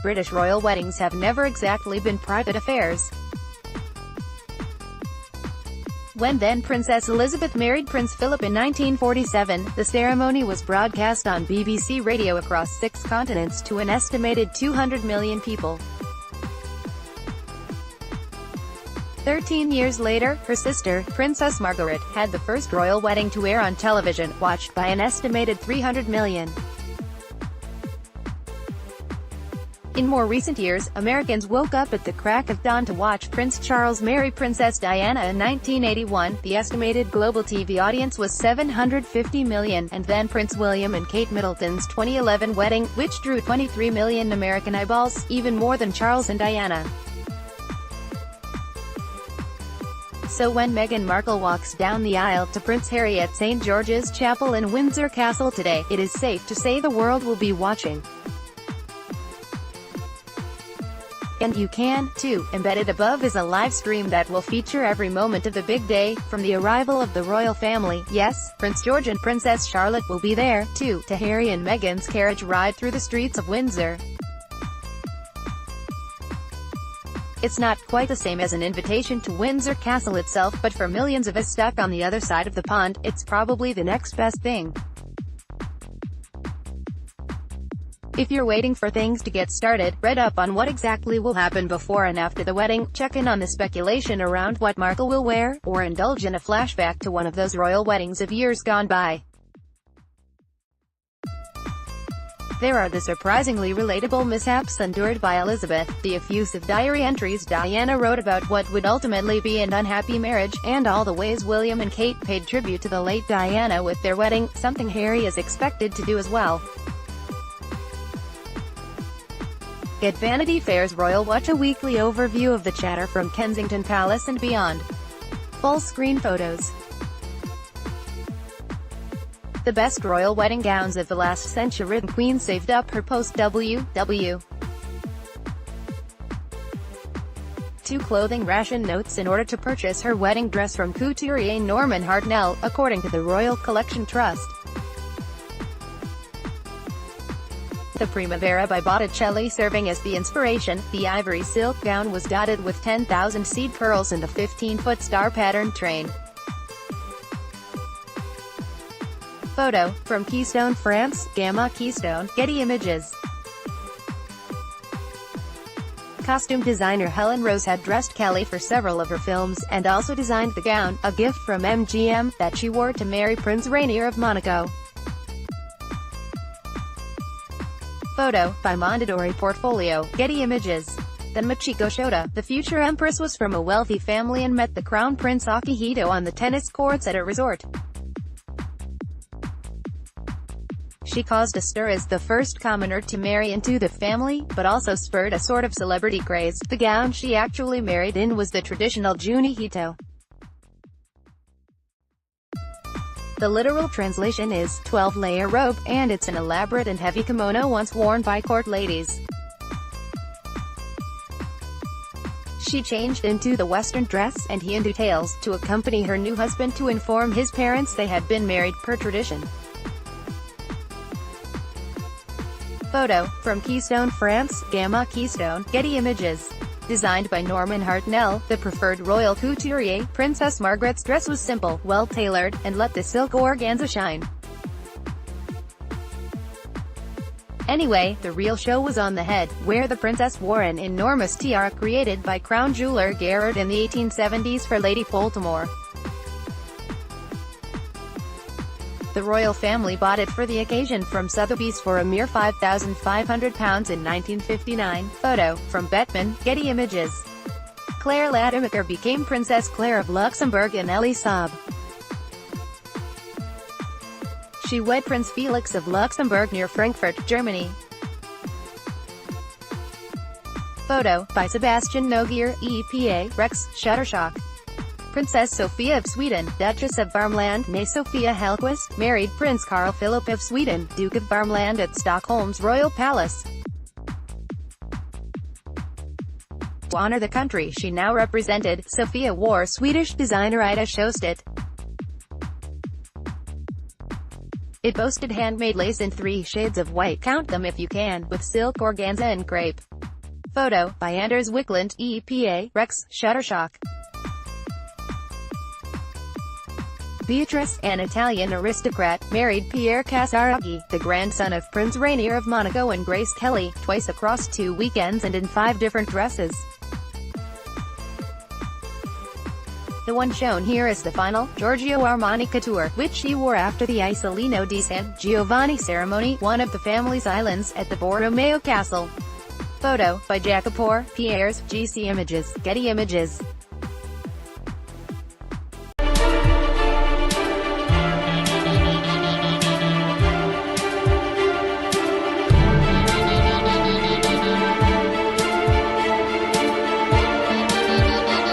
British royal weddings have never exactly been private affairs. When then Princess Elizabeth married Prince Philip in 1947, the ceremony was broadcast on BBC Radio across 6 continents to an estimated 200 million people. 13 years later, her sister, Princess Margaret, had the first royal wedding to air on television, watched by an estimated 300 million. In more recent years, Americans woke up at the crack of dawn to watch Prince Charles marry Princess Diana in 1981. The estimated global TV audience was 750 million, and then Prince William and Kate Middleton's 2011 wedding, which drew 23 million American eyeballs, even more than Charles and Diana. So when Meghan Markle walks down the aisle to Prince Harry at St. George's Chapel in Windsor Castle today, it is safe to say the world will be watching. And you can, too. Embedded above is a live stream that will feature every moment of the big day, from the arrival of the royal family. Yes, Prince George and Princess Charlotte will be there, too, to Harry and Meghan's carriage ride through the streets of Windsor. It's not quite the same as an invitation to Windsor Castle itself, but for millions of us stuck on the other side of the pond, it's probably the next best thing. If you're waiting for things to get started, read up on what exactly will happen before and after the wedding, check in on the speculation around what Markle will wear, or indulge in a flashback to one of those royal weddings of years gone by. There are the surprisingly relatable mishaps endured by Elizabeth, the effusive diary entries Diana wrote about what would ultimately be an unhappy marriage, and all the ways William and Kate paid tribute to the late Diana with their wedding, something Harry is expected to do as well. At Vanity Fair's Royal Watch, a weekly overview of the chatter from Kensington Palace and beyond. Full-screen photos. The best royal wedding gowns of the last century. The Queen saved up her post-WW II clothing ration notes in order to purchase her wedding dress from couturier Norman Hartnell, according to the Royal Collection Trust. The Primavera by Botticelli serving as the inspiration, the ivory silk gown was dotted with 10,000 seed pearls and a 15-foot star-patterned train. Photo, from Keystone France, Gamma Keystone, Getty Images. Costume designer Helen Rose had dressed Kelly for several of her films, and also designed the gown, a gift from MGM, that she wore to marry Prince Rainier of Monaco. Photo, by Mondadori Portfolio, Getty Images. Then Machiko Shota, the future empress, was from a wealthy family and met the Crown Prince Akihito on the tennis courts at a resort. She caused a stir as the first commoner to marry into the family, but also spurred a sort of celebrity craze. The gown she actually married in was the traditional junihito. The literal translation is 12-layer robe, and it's an elaborate and heavy kimono once worn by court ladies. She changed into the Western dress, and he into tails, to accompany her new husband to inform his parents they had been married per tradition. Photo, from Keystone France, Gamma Keystone, Getty Images. Designed by Norman Hartnell, the preferred royal couturier, Princess Margaret's dress was simple, well-tailored, and let the silk organza shine. Anyway, the real show was on the head, where the princess wore an enormous tiara created by crown jeweler Garrard in the 1870s for Lady Baltimore. The royal family bought it for the occasion from Sotheby's for a mere £5,500 in 1959. Photo, from Bettman, Getty Images. Claire Latimer became Princess Claire of Luxembourg and Elie Saab. She wed Prince Felix of Luxembourg near Frankfurt, Germany. Photo, by Sebastian Nogier, EPA, Rex, Shutterstock. Princess Sophia of Sweden, Duchess of Värmland, née Sophia Hellquist, married Prince Carl Philip of Sweden, Duke of Värmland at Stockholm's Royal Palace. To honor the country she now represented, Sophia wore Swedish designer Ida Sjöstedt. It boasted handmade lace in 3 shades of white, count them if you can, with silk organza and crepe. Photo, by Anders Wiklund, EPA, Rex, Shutterstock. Beatrice, an Italian aristocrat, married Pierre Casaraghi, the grandson of Prince Rainier of Monaco and Grace Kelly, twice across 2 weekends and in 5 different dresses. The one shown here is the final, Giorgio Armani couture, which she wore after the Isolino di San Giovanni ceremony, one of the family's islands, at the Borromeo Castle. Photo, by Jacopo, Pierre's, GC Images, Getty Images.